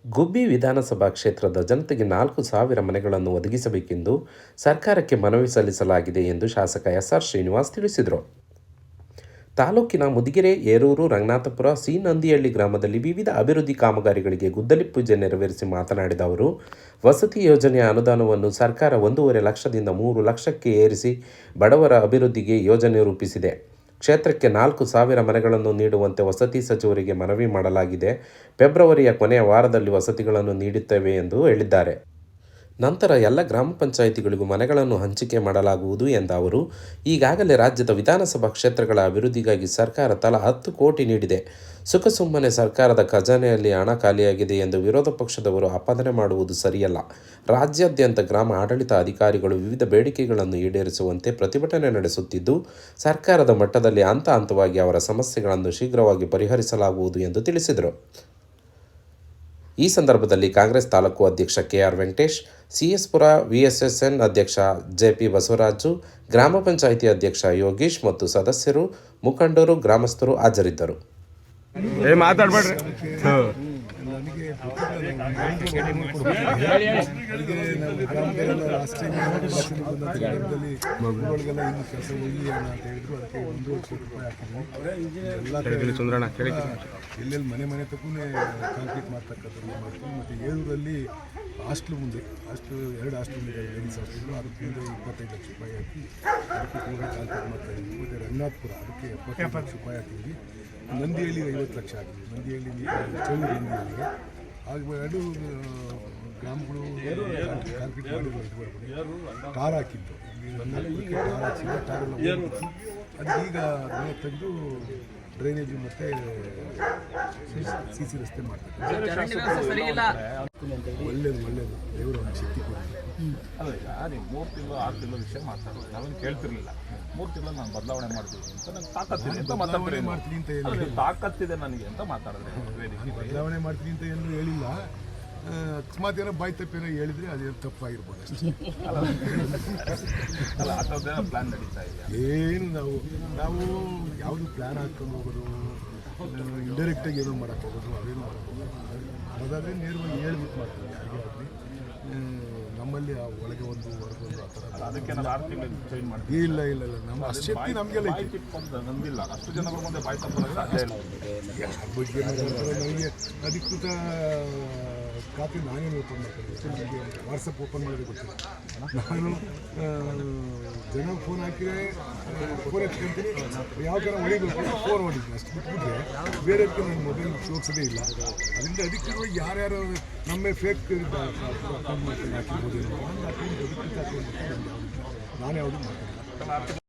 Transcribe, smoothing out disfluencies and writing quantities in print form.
ಗುಬ್ಬಿ ವಿಧಾನಸಭಾ ಕ್ಷೇತ್ರದ ಜನತೆಗೆ 4,000 ಮನೆಗಳನ್ನು ಒದಗಿಸಬೇಕೆಂದು ಸರ್ಕಾರಕ್ಕೆ ಮನವಿ ಸಲ್ಲಿಸಲಾಗಿದೆ ಎಂದು ಶಾಸಕ ಎಸ್ಆರ್ ಶ್ರೀನಿವಾಸ್ ತಿಳಿಸಿದರು. ತಾಲೂಕಿನ ಮುದಿಗೆರೆ, ಏರೂರು, ರಂಗನಾಥಪುರ, ಸಿ. ನಂದಿಹಳ್ಳಿ ಗ್ರಾಮದಲ್ಲಿ ವಿವಿಧ ಅಭಿವೃದ್ಧಿ ಕಾಮಗಾರಿಗಳಿಗೆ ಗುದ್ದಲಿ ಪೂಜೆ ನೆರವೇರಿಸಿ ಮಾತನಾಡಿದ ಅವರು, ವಸತಿ ಯೋಜನೆಯ ಅನುದಾನವನ್ನು ಸರ್ಕಾರ 1.5 ಲಕ್ಷದಿಂದ 3 ಲಕ್ಷಕ್ಕೆ ಏರಿಸಿ ಬಡವರ ಅಭಿವೃದ್ಧಿಗೆ ಯೋಜನೆ ರೂಪಿಸಿದೆ. ಕ್ಷೇತ್ರಕ್ಕೆ 4,000 ಮನೆಗಳನ್ನು ನೀಡುವಂತೆ ವಸತಿ ಸಚಿವರಿಗೆ ಮನವಿ ಮಾಡಲಾಗಿದೆ. ಫೆಬ್ರವರಿಯ ಕೊನೆಯ ವಾರದಲ್ಲಿ ವಸತಿಗಳನ್ನು ನೀಡುತ್ತೇವೆ ಎಂದು ಹೇಳಿದ್ದಾರೆ. ನಂತರ ಎಲ್ಲ ಗ್ರಾಮ ಪಂಚಾಯಿತಿಗಳಿಗೂ ಮನೆಗಳನ್ನು ಹಂಚಿಕೆ ಮಾಡಲಾಗುವುದು ಎಂದ ಅವರು, ಈಗಾಗಲೇ ರಾಜ್ಯದ ವಿಧಾನಸಭಾ ಕ್ಷೇತ್ರಗಳ ಅಭಿವೃದ್ಧಿಗಾಗಿ ಸರ್ಕಾರ ತಲಾ 10 ಕೋಟಿ ನೀಡಿದೆ. ಸುಖಸುಮ್ಮನೆ ಸರ್ಕಾರದ ಖಜಾನೆಯಲ್ಲಿ ಹಣ ಖಾಲಿಯಾಗಿದೆ ಎಂದು ವಿರೋಧ ಪಕ್ಷದವರು ಆಪಾದನೆ ಮಾಡುವುದು ಸರಿಯಲ್ಲ. ರಾಜ್ಯಾದ್ಯಂತ ಗ್ರಾಮ ಆಡಳಿತ ಅಧಿಕಾರಿಗಳು ವಿವಿಧ ಬೇಡಿಕೆಗಳನ್ನು ಈಡೇರಿಸುವಂತೆ ಪ್ರತಿಭಟನೆ ನಡೆಸುತ್ತಿದ್ದು, ಸರ್ಕಾರದ ಮಟ್ಟದಲ್ಲಿ ಹಂತ ಹಂತವಾಗಿ ಅವರ ಸಮಸ್ಯೆಗಳನ್ನು ಶೀಘ್ರವಾಗಿ ಪರಿಹರಿಸಲಾಗುವುದು ಎಂದು ತಿಳಿಸಿದರು. ಈ ಸಂದರ್ಭದಲ್ಲಿ ಕಾಂಗ್ರೆಸ್ ತಾಲೂಕು ಅಧ್ಯಕ್ಷ ಕೆಆರ್ ವೆಂಕಟೇಶ್, ಸಿಎಸ್ಪುರ ವಿಎಸ್ಎಸ್ಎನ್ ಅಧ್ಯಕ್ಷ ಜೆಪಿ ಬಸವರಾಜು, ಗ್ರಾಮ ಪಂಚಾಯಿತಿ ಅಧ್ಯಕ್ಷ ಯೋಗೀಶ್ ಮತ್ತು ಸದಸ್ಯರು, ಮುಖಂಡರು, ಗ್ರಾಮಸ್ಥರು ಹಾಜರಿದ್ದರು. ಎಲ್ಲೆಲ್ಲಿ ಮನೆ ತಕ್ಕೂ ಕಾಂಕ್ರೀಟ್ ಮಾಡ್ತಕ್ಕಂಥದ್ದು ಮಾಡ್ತೀವಿ. ಮತ್ತು ಏರೂರಲ್ಲಿ ಹಾಸ್ಟ್ಲು ಮುಂದೆ ಎರಡು ಹಾಸ್ಟ್ಲು ಇದೆ, ಲೇಡೀಸ್ ಹಾಸ್ಟೆಲು, ಅದಕ್ಕೆ 25 ಲಕ್ಷ ರೂಪಾಯಿ ಹಾಕಿ ಅದಕ್ಕೆ ಕೂಡ ಕಾಂಕ್ರೀಟ್ ಮಾಡ್ತಾಯಿದ್ವಿ. ಮತ್ತು ರಂಗನಾಥಪುರ ಅದಕ್ಕೆ 75 ಲಕ್ಷ ರೂಪಾಯಿ ಹಾಕಿದ್ವಿ. ನಂದಿಹಳ್ಳಿ 50 ಲಕ್ಷ ಹಾಕಿದ್ವಿ. ನಂದಿಹಳ್ಳಿ ನಂದಿಹಳ್ಳಿಗೆ ಆಗ ಎರಡು ಗ್ರಾಮಗಳು ಕಾಂಕ್ರೀಟ್ ಮಾಡಿ ಟಾರ್ ಹಾಕಿದ್ದು. ಟಾರ್ ಹಾಕ್ಸಿದ್ರೆ ಟಾರ್ ಎಲ್ಲ ಅದಕ್ಕೆ ಈಗ ಮನೆ ತೆಗೆದು ಡ್ರೈನೇಜು ಮತ್ತು ಸಿ ರಸ್ತೆ ಮಾಡ್ತಾರೆ. ಒಳ್ಳೇದು ದೇವರು ಒಂದು ಶಕ್ತಿ ಕೊಡಿ. ಅಲ್ಲ, ನೀವು 3 ತಿಂಗಳು 6 ತಿಂಗಳು ವಿಷಯ ಮಾತಾಡೋದು ನಾವೇನು ಕೇಳ್ತಿರ್ಲಿಲ್ಲ. 3 ತಿಂಗಳು ನಾನು ಬದಲಾವಣೆ ಮಾಡ್ತೀನಿ ಅಂತ ನನಗೆ ತಾಕತ್ತಿದೆ ಅಂತ ಮಾತಾಡ್ತೀನಿ ಅಂತ ಏನು ತಾಕತ್ತಿದೆ ನನಗೆ ಅಂತ ಮಾತಾಡಿದ್ರೆ ಬದಲಾವಣೆ ಮಾಡ್ತೀನಿ ಅಂತ ಏನು ಹೇಳಿಲ್ಲ. ಅಕಸ್ಮಾತ್ ಏನೋ ಬಾಯಿ ತಪ್ಪೇನೋ ಹೇಳಿದ್ರೆ ಅದೇನು ತಪ್ಪಾಗಿರ್ಬೋದು ಅಷ್ಟೇ. ಅಲ್ಲ, ಅಂಥದ್ದೇನೋ ಪ್ಲ್ಯಾನ್ ನಡೀತಾ ಇದೆ. ಏನು ನಾವು ಯಾವುದು ಪ್ಲ್ಯಾನ್ ಹಾಕ್ಕೊಂಡು ಹೋಗೋದು, ಇಂಡೈರೆಕ್ಟಾಗಿ ಏನೋ ಮಾಡೋಕ್ಕೆ ಹೋಗೋದು, ಅವೇನು ಮಾಡೋದು ಅದಾದರೆ ನೇರವಾಗಿ ಹೇಳ್ಬಿಟ್ಟು ಮಾಡ್ತೀವಿ ಯಾರಿಗೆ ಆಗಲಿ. ನಮ್ಮಲ್ಲಿ ಆ ಒಳಗೆ ಒಂದು ಹೊರಗೆ ಒಂದು ಆ ಥರ ಅದಕ್ಕೆ ನಾನು 6 ತಿಂಗಳು ಚೇಂಜ್ ಮಾಡ್ತೀನಿ. ಇಲ್ಲ ನಮ್ಮ ಶಕ್ತಿ ನಮಗೆಲ್ಲ ನಂದಿಲ್ಲ. ಅಷ್ಟು ಜನಗಳ ಮುಂದೆ ಬಾಯಿ ತಪ್ಪೋದಕ್ಕೆ ಸಾಧ್ಯ ಇಲ್ಲ. ಬಗ್ಗೆ ನನಗೆ ಅಧಿಕೃತ ಖಾತೆ ನಾನೇನು ಓಪನ್ ಮಾಡ್ತೀನಿ. ವಾಟ್ಸಪ್ ಓಪನ್ ಮಾಡೋದು ಗೊತ್ತಿಲ್ಲ. ನಾನು ಜನ ಫೋನ್ ಹಾಕಿದರೆ ಫೋನ್ ಎತ್ಕೊಂತೀನಿ, ಯಾವ ಥರ ಹೊಡಿಬೇಕು ಫೋನ್ ಹೊಡಿತೀನಿ. ಅಷ್ಟು ಬಿಟ್ಬಿಟ್ರೆ ಬೇರೆದಕ್ಕೆ ನನ್ನ ಮೊಬೈಲ್ ಉಪಯೋಗಿಸೋದೇ ಇಲ್ಲ. ಅದರಿಂದ ಅಧಿಕೃತವಾಗಿ ಯಾರ್ಯಾರು ನಮ್ಮ ಫೇಕ್ ಅಕೌಂಟ್ ಮಾಡ್ಕೊಂಡು ಹಾಕಿರ್ಬೋದು. ಅಧಿಕೃತ ಅಕೌಂಟ್ ನಾನು ಯಾವುದು ಮಾಡ್ತೀನಿ.